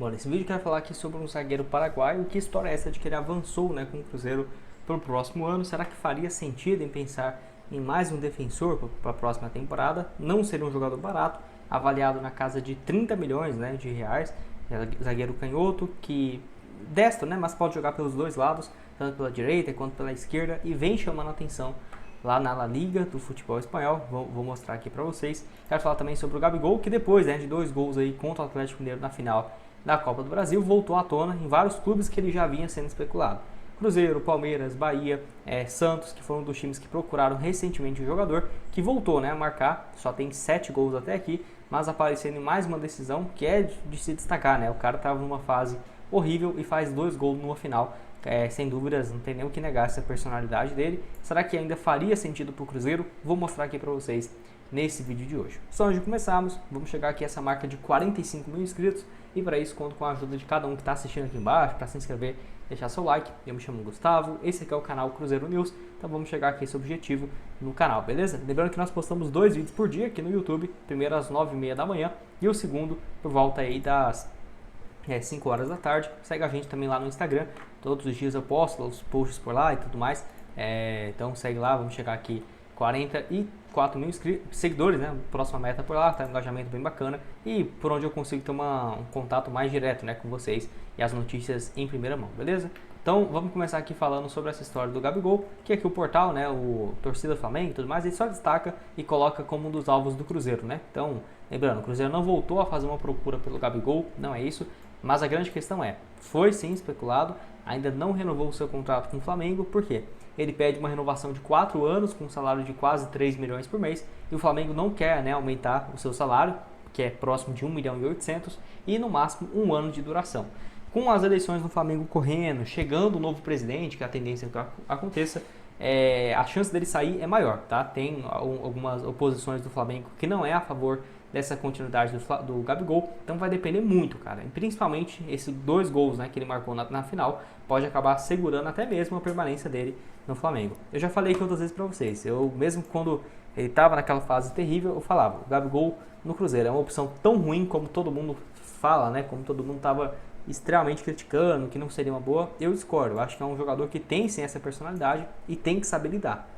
Bom, nesse vídeo eu quero falar aqui sobre um zagueiro paraguaio. Que história é essa de que ele avançou, né, com o Cruzeiro para o próximo ano? Será que faria sentido em pensar em mais um defensor para a próxima temporada? Não seria um jogador barato, avaliado na casa de 30 milhões, né, de reais. Zagueiro canhoto, que destro, né, mas pode jogar pelos dois lados, tanto pela direita quanto pela esquerda, e vem chamando a atenção lá na La Liga do futebol espanhol. Vou mostrar aqui para vocês. Quero falar também sobre o Gabigol, que depois, né, de 2 gols aí contra o Atlético Mineiro na final da Copa do Brasil, voltou à tona em vários clubes que ele já vinha sendo especulado. Cruzeiro, Palmeiras, Bahia, Santos, que foram um dos times que procuraram recentemente o jogador, que voltou, né, a marcar, só tem 7 gols até aqui, mas aparecendo em mais uma decisão que é de se destacar, né? O cara estava numa fase horrível e faz 2 gols numa final. Sem dúvidas, não tem nem o que negar essa personalidade dele. Será que ainda faria sentido para o Cruzeiro? Vou mostrar aqui para vocês nesse vídeo de hoje. Só antes de começarmos, vamos chegar aqui a essa marca de 45 mil inscritos, e para isso conto com a ajuda de cada um que está assistindo aqui embaixo, para se inscrever, deixar seu like. Eu me chamo Gustavo, esse aqui é o canal Cruzeiro News, então vamos chegar aqui a esse objetivo no canal, beleza? Lembrando que nós postamos 2 vídeos por dia aqui no YouTube, primeiro às 9h30 da manhã e o segundo por volta aí das 5 horas da tarde. Segue a gente também lá no Instagram, todos os dias eu posto os posts por lá e tudo mais, então segue lá, vamos chegar aqui 44 mil seguidores, né? Próxima meta por lá, tá um engajamento bem bacana e por onde eu consigo ter um contato mais direto, né, com vocês e as notícias em primeira mão, beleza? Então vamos começar aqui falando sobre essa história do Gabigol, que aqui o portal, né, o Torcida Flamengo e tudo mais, ele só destaca e coloca como um dos alvos do Cruzeiro, né? Então, lembrando, o Cruzeiro não voltou a fazer uma procura pelo Gabigol, não é isso, mas a grande questão foi sim especulado, ainda não renovou o seu contrato com o Flamengo. Por quê? Ele pede uma renovação de 4 anos com um salário de quase 3 milhões por mês e o Flamengo não quer, né, aumentar o seu salário, que é próximo de 1 milhão e 800, e no máximo 1 ano de duração. Com as eleições no Flamengo correndo, chegando o novo presidente, que a tendência é que aconteça, a chance dele sair é maior, tá? Tem algumas oposições do Flamengo que não é a favor dessa continuidade do Gabigol, então vai depender muito, cara. E principalmente esses 2 gols, né, que ele marcou na final, pode acabar segurando até mesmo a permanência dele no Flamengo. Eu já falei aqui outras vezes pra vocês, eu mesmo quando ele estava naquela fase terrível, eu falava, o Gabigol no Cruzeiro é uma opção tão ruim como todo mundo fala, né, como todo mundo estava extremamente criticando, que não seria uma boa. Eu discordo, eu acho que é um jogador que tem sim essa personalidade e tem que saber lidar.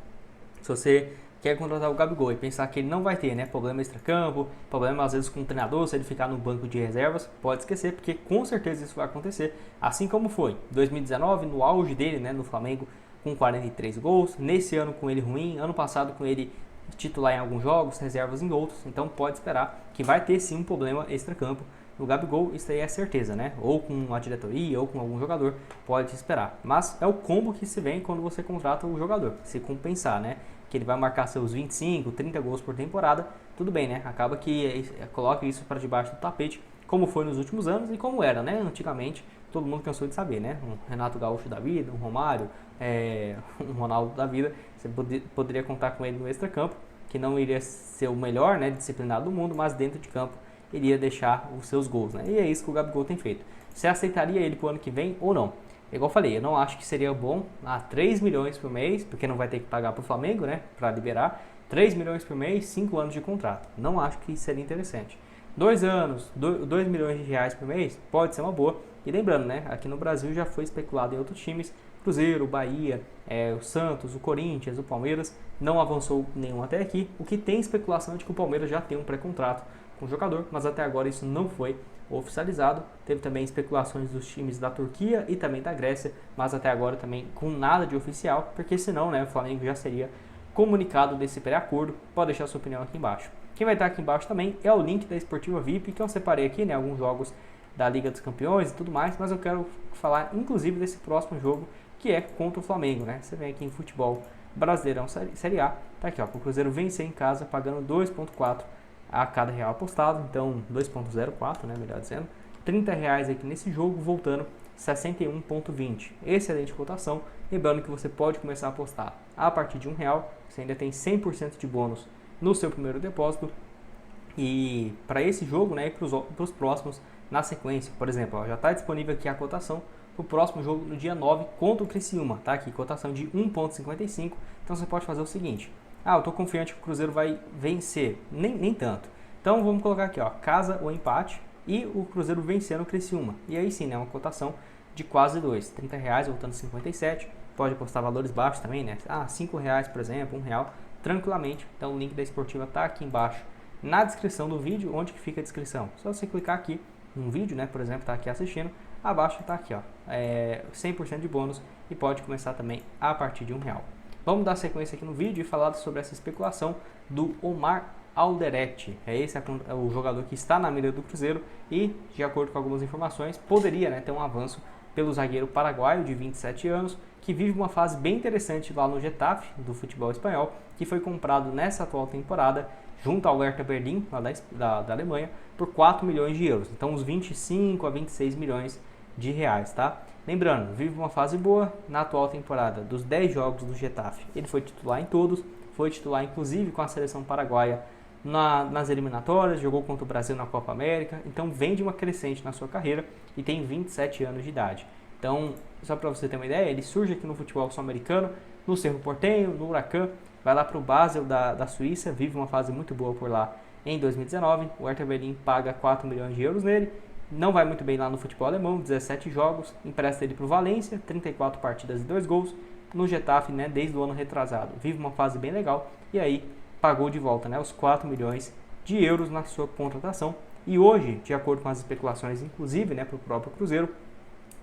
Se você quer contratar o Gabigol e pensar que ele não vai ter, né, problema extracampo, problema às vezes com o treinador, se ele ficar no banco de reservas, pode esquecer, porque com certeza isso vai acontecer, assim como foi em 2019, no auge dele, né, no Flamengo, com 43 gols, nesse ano com ele ruim, ano passado com ele titular em alguns jogos, reservas em outros, então pode esperar que vai ter sim um problema extracampo no Gabigol, isso aí é certeza, né? Ou com a diretoria, ou com algum jogador, pode esperar. Mas é o combo que se vem quando você contrata o jogador, se compensar, né? Que ele vai marcar seus 25, 30 gols por temporada, tudo bem, né? Acaba que coloca isso para debaixo do tapete, como foi nos últimos anos e como era, né? Antigamente, todo mundo cansou de saber, né? Um Renato Gaúcho da vida, um Romário, um Ronaldo da vida, você poderia contar com ele no extracampo, que não iria ser o melhor, né, disciplinado do mundo, mas dentro de campo iria deixar os seus gols, né? E é isso que o Gabigol tem feito. Você aceitaria ele pro ano que vem ou não? Igual eu falei, eu não acho que seria bom 3 milhões por mês, porque não vai ter que pagar pro Flamengo, né, para liberar. 3 milhões por mês, 5 anos de contrato. Não acho que seria interessante. 2 anos, 2 milhões de reais por mês, pode ser uma boa. E lembrando, né, aqui no Brasil já foi especulado em outros times, Cruzeiro, Bahia, o Santos, o Corinthians, o Palmeiras, não avançou nenhum até aqui. O que tem especulação é de que o Palmeiras já tem um pré-contrato com o jogador, mas até agora isso não foi oficializado. Teve também especulações dos times da Turquia e também da Grécia, mas até agora também com nada de oficial, porque senão, né, o Flamengo já seria comunicado desse pré-acordo. Pode deixar sua opinião aqui embaixo. Quem vai estar aqui embaixo também é o link da Esportiva VIP, que eu separei aqui, né, alguns jogos da Liga dos Campeões e tudo mais, mas eu quero falar inclusive desse próximo jogo, que é contra o Flamengo, né? Você vem aqui em futebol Brasileirão Série A, tá aqui, ó, o Cruzeiro vencer em casa pagando 2,4 a cada real apostado, então 2,04, né, melhor dizendo, R$30 aqui nesse jogo, voltando 61,20. Excelente cotação. Lembrando que você pode começar a apostar a partir de R$1, você ainda tem 100% de bônus no seu primeiro depósito. E para esse jogo, né, e para os próximos na sequência, por exemplo, ó, já está disponível aqui a cotação para o próximo jogo no dia 9 contra o Criciúma, tá aqui, cotação de 1,55. Então você pode fazer o seguinte: eu estou confiante que o Cruzeiro vai vencer, nem tanto. Então vamos colocar aqui, ó, casa ou empate, e o Cruzeiro vencendo o Criciúma. E aí sim, né, uma cotação de quase 2, R$30 voltando 57, pode apostar valores baixos também, né? R$5, por exemplo, R$1, tranquilamente. Então o link da esportiva está aqui embaixo na descrição do vídeo. Onde que fica a descrição? Só você clicar aqui num vídeo, né, por exemplo, está aqui assistindo, abaixo está aqui, ó, 100% de bônus e pode começar também a partir de R$1. Vamos dar sequência aqui no vídeo e falar sobre essa especulação do Omar Alderete. Esse é o jogador que está na mira do Cruzeiro e, de acordo com algumas informações, poderia, né, ter um avanço pelo zagueiro paraguaio de 27 anos, que vive uma fase bem interessante lá no Getafe, do futebol espanhol, que foi comprado nessa atual temporada, junto ao Hertha Berlim, lá da Alemanha, por 4 milhões de euros. Então, uns 25 a 26 milhões de reais, tá? Lembrando, vive uma fase boa na atual temporada. Dos 10 jogos do Getafe, ele foi titular em todos, foi titular inclusive com a seleção paraguaia nas eliminatórias, jogou contra o Brasil na Copa América, então vem de uma crescente na sua carreira e tem 27 anos de idade. Então, só para você ter uma ideia, ele surge aqui no futebol sul-americano, no Cerro Porteño, no Huracan, vai lá para o Basel da Suíça, vive uma fase muito boa por lá em 2019, o Hertha Berlim paga 4 milhões de euros nele, não vai muito bem lá no futebol alemão, 17 jogos, empresta ele para o Valência, 34 partidas e 2 gols, no Getafe, né, desde o ano retrasado, vive uma fase bem legal, e aí pagou de volta, né, os 4 milhões de euros na sua contratação. E hoje, de acordo com as especulações, inclusive, né, para o próprio Cruzeiro,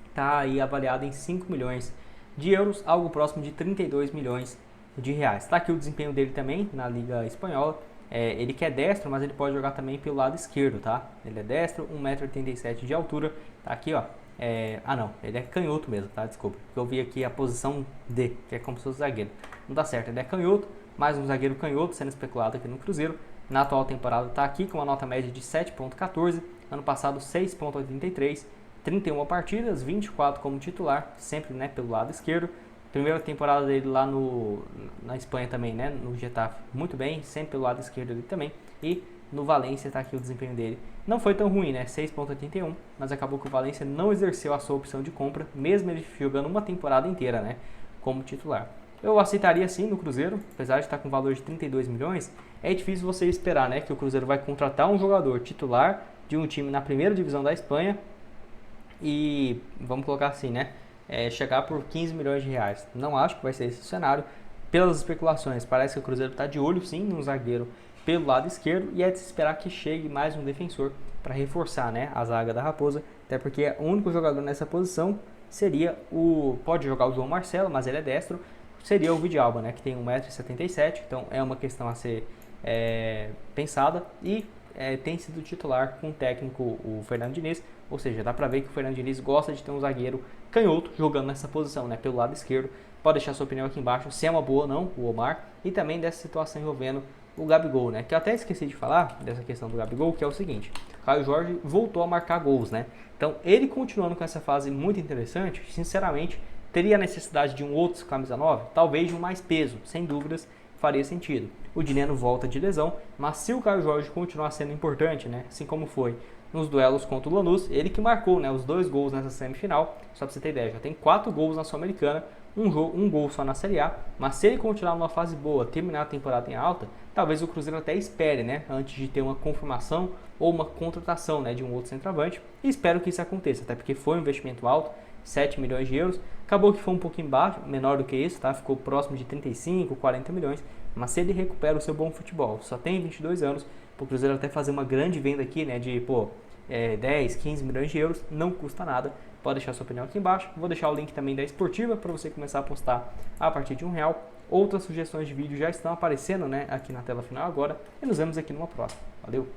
está aí avaliado em 5 milhões de euros, algo próximo de 32 milhões de reais. Está aqui o desempenho dele também na Liga Espanhola. Ele que é destro, mas ele pode jogar também pelo lado esquerdo, tá? Ele é destro, 1,87 m de altura. Tá aqui, ó. Não, ele é canhoto mesmo, tá? Desculpa, porque eu vi aqui a posição D, que é como se fosse zagueiro. Não dá certo, ele é canhoto, mais um zagueiro canhoto sendo especulado aqui no Cruzeiro. Na atual temporada está aqui com uma nota média de 7,14, ano passado 6,83, 31 partidas, 24 como titular, sempre, né, pelo lado esquerdo. Primeira temporada dele lá na Espanha também, né, no Getafe, muito bem, sempre pelo lado esquerdo ali também. E no Valência está aqui o desempenho dele. Não foi tão ruim, né, 6,81, mas acabou que o Valência não exerceu a sua opção de compra, mesmo ele jogando uma temporada inteira, né, como titular. Eu aceitaria sim no Cruzeiro, apesar de estar com valor de 32 milhões, é difícil você esperar, né, que o Cruzeiro vai contratar um jogador titular de um time na primeira divisão da Espanha e, vamos colocar assim, né, chegar por 15 milhões de reais. Não acho que vai ser esse o cenário. Pelas especulações, parece que o Cruzeiro está de olho sim no zagueiro pelo lado esquerdo e é de se esperar que chegue mais um defensor para reforçar, né, a zaga da Raposa, até porque o único jogador nessa posição seria pode jogar o João Marcelo, mas ele é destro, seria o Vidalba, né, que tem 1,77 m, então é uma questão a ser pensada e tem sido titular com o técnico, o Fernando Diniz, ou seja, dá pra ver que o Fernando Diniz gosta de ter um zagueiro canhoto jogando nessa posição, né, pelo lado esquerdo. Pode deixar sua opinião aqui embaixo, se é uma boa ou não, o Omar, e também dessa situação envolvendo o Gabigol, né, que eu até esqueci de falar dessa questão do Gabigol, que é o seguinte, Caio Jorge voltou a marcar gols, né, então ele continuando com essa fase muito interessante, sinceramente, teria a necessidade de um outro camisa 9, talvez de um mais peso, sem dúvidas, faria sentido. O Dineno volta de lesão, mas se o Caio Jorge continuar sendo importante, né, assim como foi nos duelos contra o Lanús, ele que marcou, né, os 2 gols nessa semifinal, só pra você ter ideia, já tem 4 gols na Sul-Americana, um gol só na Série A, mas se ele continuar numa fase boa, terminar a temporada em alta, talvez o Cruzeiro até espere, né, antes de ter uma confirmação ou uma contratação, né, de um outro centroavante, e espero que isso aconteça, até porque foi um investimento alto, 7 milhões de euros, acabou que foi um pouquinho baixo, menor do que isso, tá? Ficou próximo de 35, 40 milhões, mas se ele recupera o seu bom futebol, só tem 22 anos, o Cruzeiro até fazer uma grande venda aqui, né, de 10, 15 milhões de euros, não custa nada, pode deixar sua opinião aqui embaixo, vou deixar o link também da Esportiva para você começar a apostar a partir de R$1, outras sugestões de vídeo já estão aparecendo, né, aqui na tela final agora, e nos vemos aqui numa próxima, valeu!